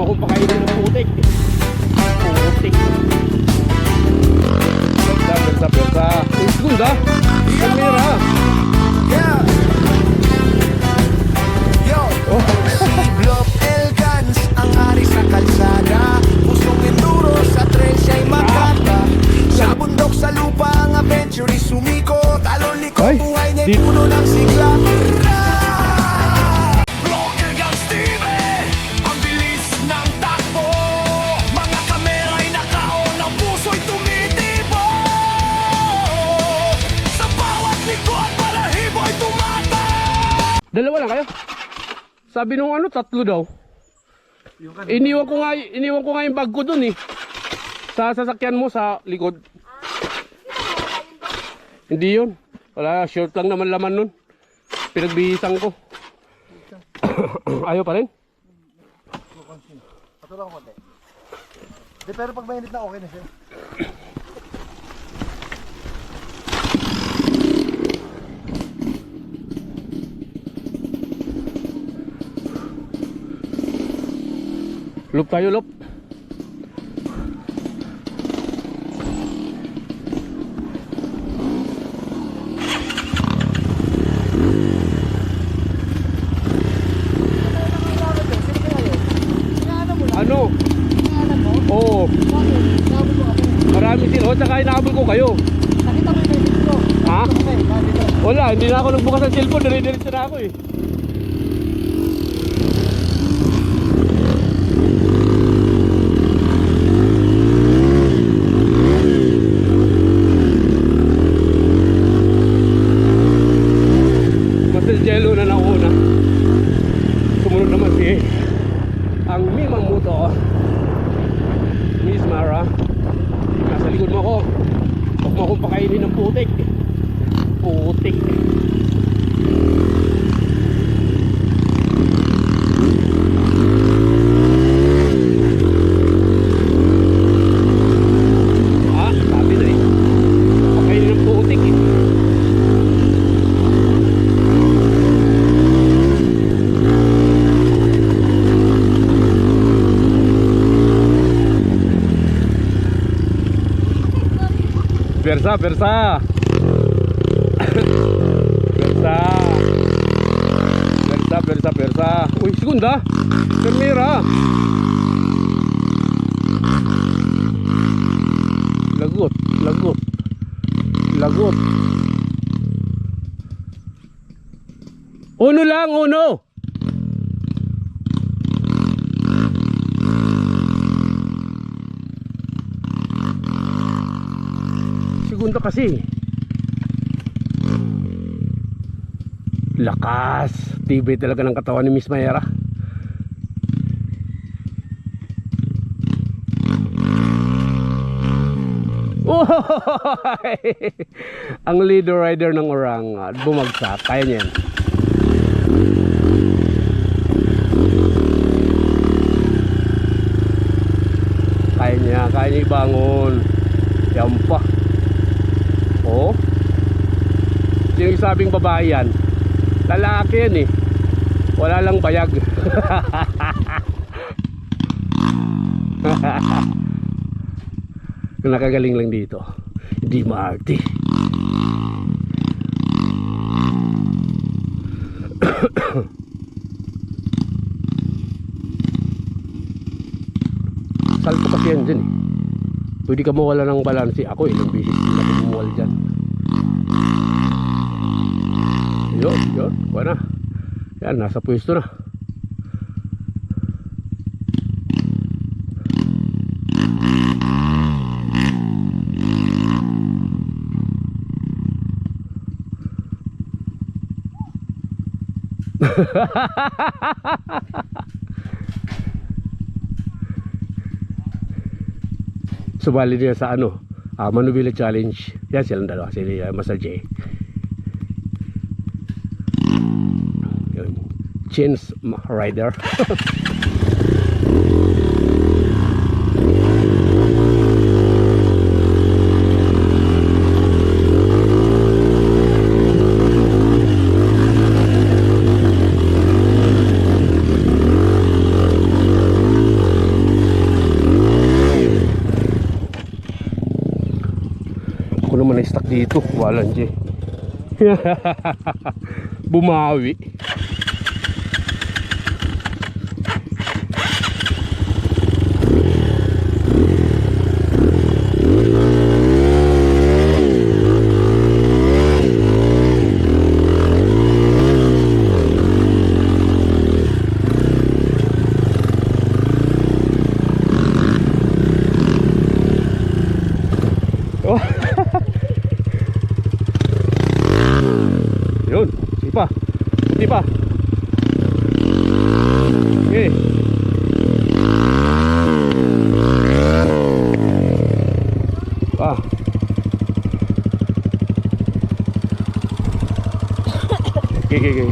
akong pakainin ng putik. Putik. Persa. Uy, gunda. Kamera. Yeah. Yo, si Blob Elgans ang ari sa kalsada. Pusong enduro sa trail siya'y maganda. Sa bundok sa lupa ang adventure sumiko. Talon liko Ay, buhay niya di- puno ng sigla. Dalawa lang kayo? Sabi nung ano, tatlo daw. Iniwan ko nga yung bag ko dun eh. Sa sasakyan mo sa likod. Hindi yun. Wala, short lang naman laman nun. Pinagbihisan ko. Ayaw pa rin? Patulang konti. Di, pero pag mainit na okay na siya. Loop tayo, loop. Ano? Oo. Marami sila. O, tsaka inaabol ko kayo. Nakita mo yung message ko. Ha? Okay, dito. Wala, hindi na ako nagbukas ng cellphone. Dire-diretso na ako eh. Masel Jello na nauna. Sumunod naman si ang Mimang Muto, Miss Mara. Nasa likod mo ako. Huwag mo akong pakainin ng putik. Putik. Ah, sabi na eh. Pakainin ng putik eh. Persa. Persa. Uy, segunda. Kamera. Lagot. Uno lang, uno. Segundo kasi. Lakas. Tibay talaga ng katawan ni Miss Mayra. Oh! Ang leader rider ng orang bumagsak. Kaya niya yan. Kaya niya ibangon. Yan pa. Oh. Yung sabing babae yan, lalaki yan eh. Wala lang bayag. Nakagaling lang dito, hindi maarte. Salto kasi yan dyan eh. Pwede ka mawala ng balanse. Ako ilang beses din ako bumuwal dyan. Yun, buwan na. Yan, nasa pwesto na. Sumali niya sa ano, Manubila Challenge. Yan silang dalawa, si Master J. Yun. Chins Rider. naman na-stuck dito. Walang J. Bumawi. Oh. Yun, sipa. Sipa. Okay. Ah. Okay, okay, okay.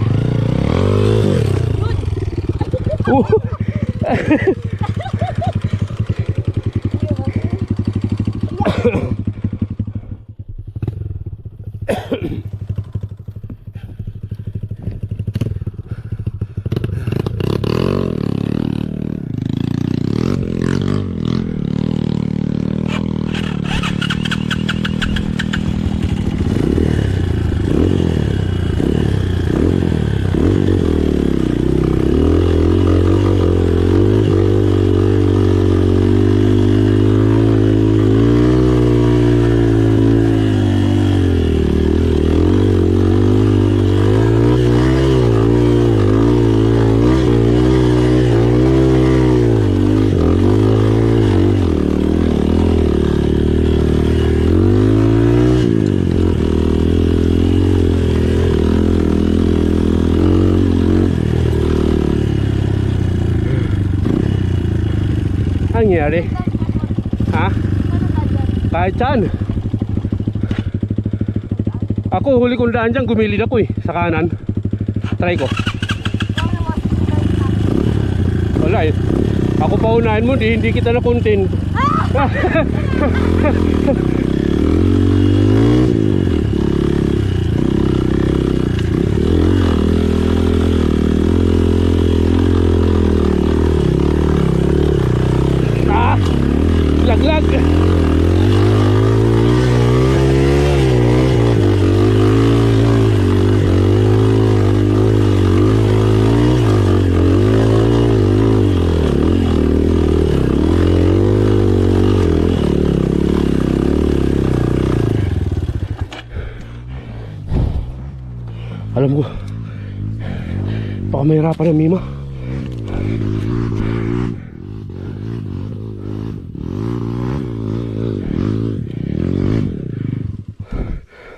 Ang nangyari? Ha? Kahit saan. Ako huli kong daan dyan, gumilid ako eh, sa kanan. Try ko. Wala eh. Ako pa unahin mo, hindi kita napuntin. Laglag. Alam ko, baka mahirapan ang Mima.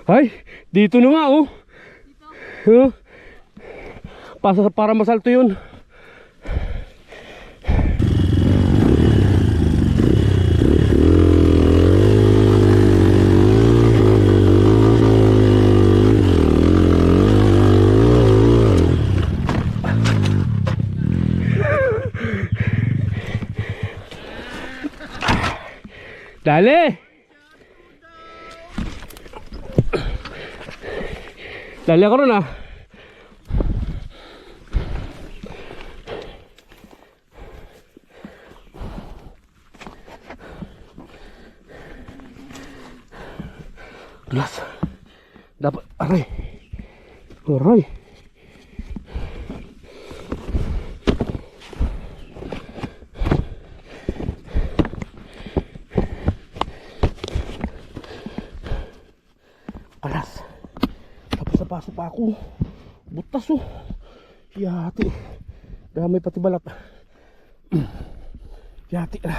Ay, dito na nga oh. Dito? Para masalto yun. Dale! Dali ako ron ah. Dulas. Dapat, aray. Aray. Alas. Pasok pa ako. Butas oh. Yati. Damay pati balat. Yati na.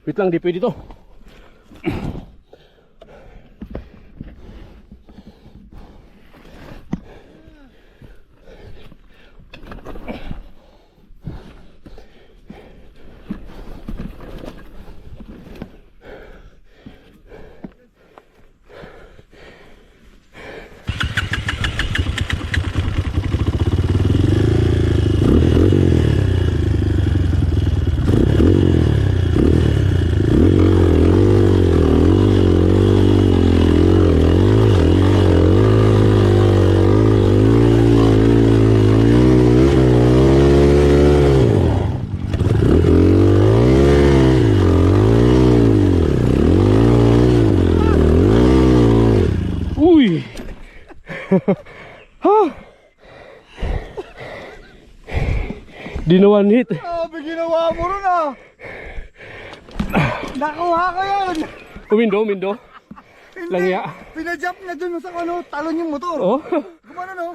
Wait lang, di pwede to. Ha! Di na one hit. Sabi ginawa mo ron ah. Nakuha ko yun. Umindo. Langya. Pinajump niya dun sa ano, talon yung motor. Oh. Gumano no?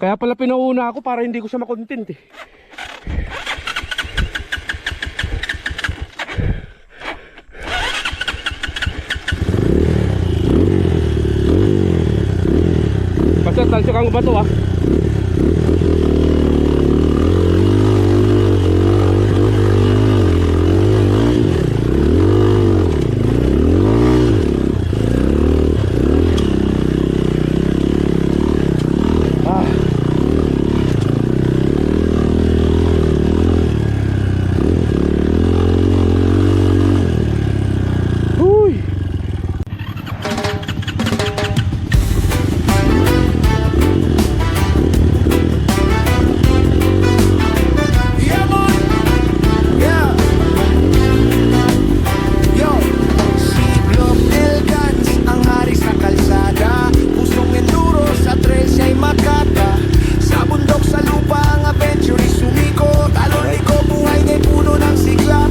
Kaya pala pinauna ako para hindi ko siya makontent eh. Basta talsya kang bato ah. Uy. Yeah, boy. Yeah. Yo, si Block Elgans, ang hari sa kalsada. Pusong enduro sa trail siya'y makata. Sa bundok sa lupa ang adventure sumiko. Talon liko buhay nga'y puno ng sigla.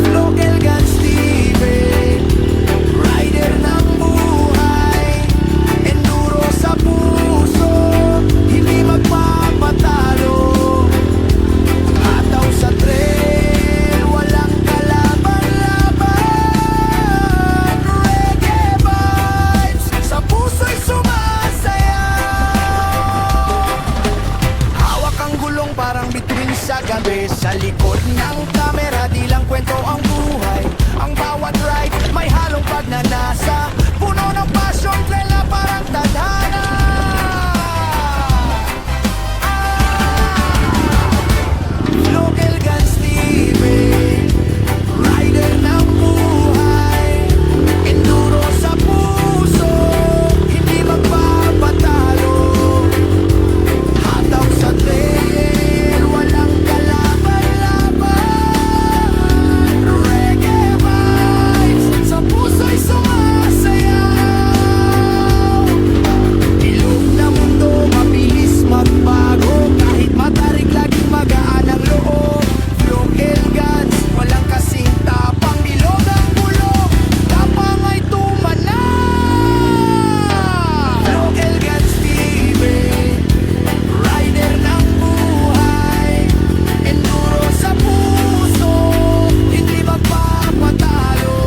Block Elgans TV, rider ng buhay. Enduro sa puso, hindi magpapatalo. Ataw sa trail, walang kalaban-laban. Reggae vibes, sa puso'y sumasayaw. Hawak ang gulong parang bituin sa gabi. Sa likod ng kamera, di lang kwento ang buhay. Ang bawat ride, may halong pagnanasa. Puno ng passion, trail na parang tadhana. Local Guns TV, rider ng buhay. Enduro sa puso, hindi magpapatalo. Hataw sa trail, walang kalaban-laban. Reggae vibes, sa puso'y sumasayaw. Ilog na mundo, mabilis magbago. Kahit matarik, laging magaan ang loob. Flow Elgans, walang kasing tapang. Bilog ang bulog, tapang ay tumana. Flow Elgans TV, rider ng buhay. Enduro sa puso, hindi magpapatalo.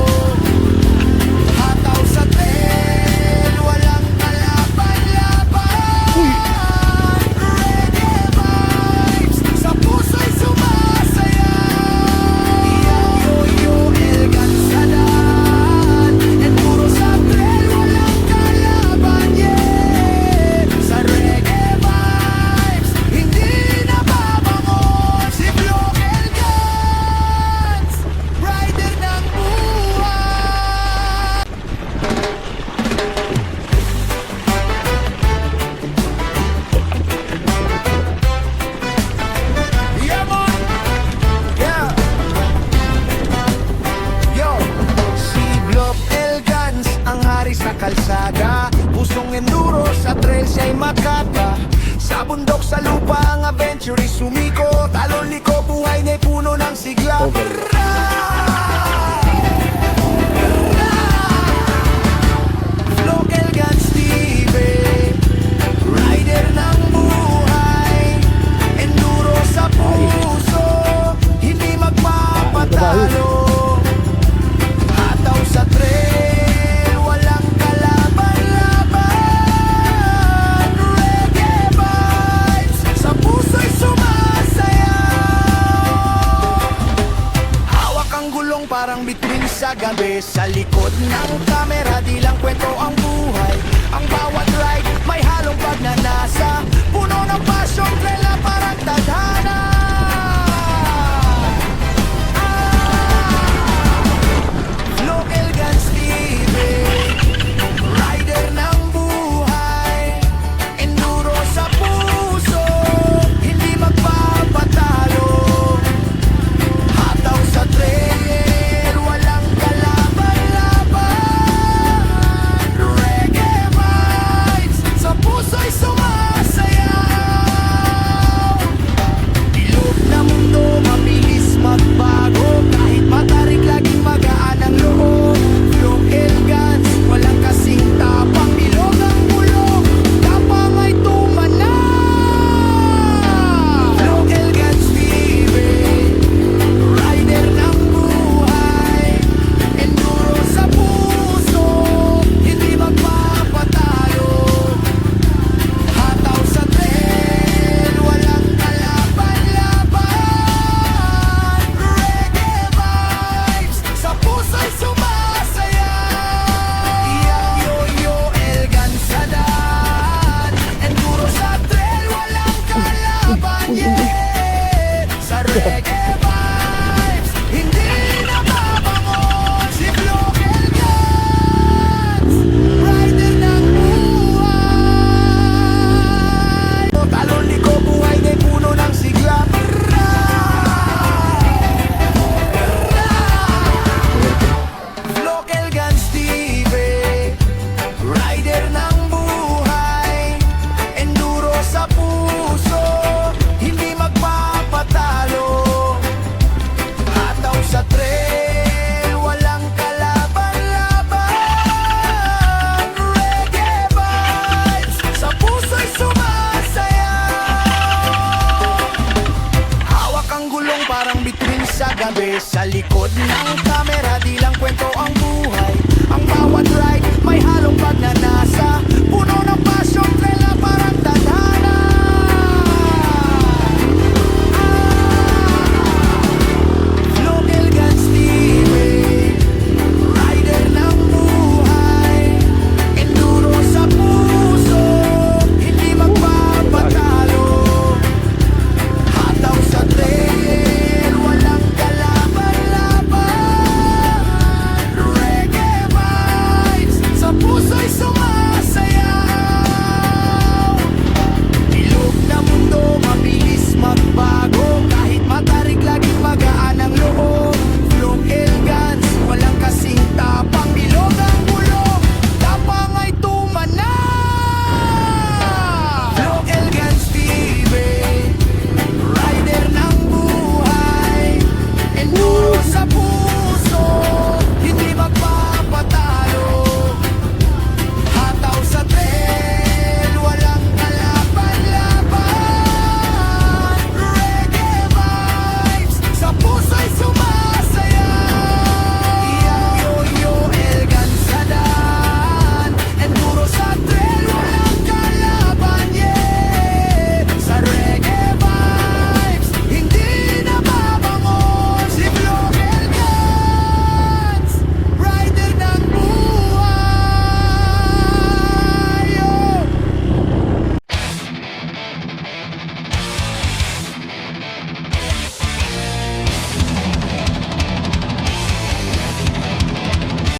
Hataw sa trail, walang kalaban-laban. Reggae vibes, sa puso'y sumasayaw. Yo-yo, Elgans sa daan. Enduro sa trail, walang kalaban, yeah. Sa reggae vibes, hindi nababangon. Si Block Elgans, rider ng buhay. Yeah, man. Yeah. Yo, si Block Elgans, ang hari sa kalsada. Pusong enduro sa trail siya'y makata. Sa bundok sa lupa ang adventure sumiko. Talon liko buhay na'y puno ng sigla. Block Elgans TV, rider ng buhay. Enduro sa puso, hindi magpapatalo. Hataw sa trail, walang kalaban-laban. Reggae vibes, sa puso'y sumasayaw. Hawak ang gulong parang bituin sa gabi. Sa likod ng kamera, di lang kwento ang buhay. Ang bawat ride, may halong pagnanasa. Puno ng passion, trail na parang tadhana.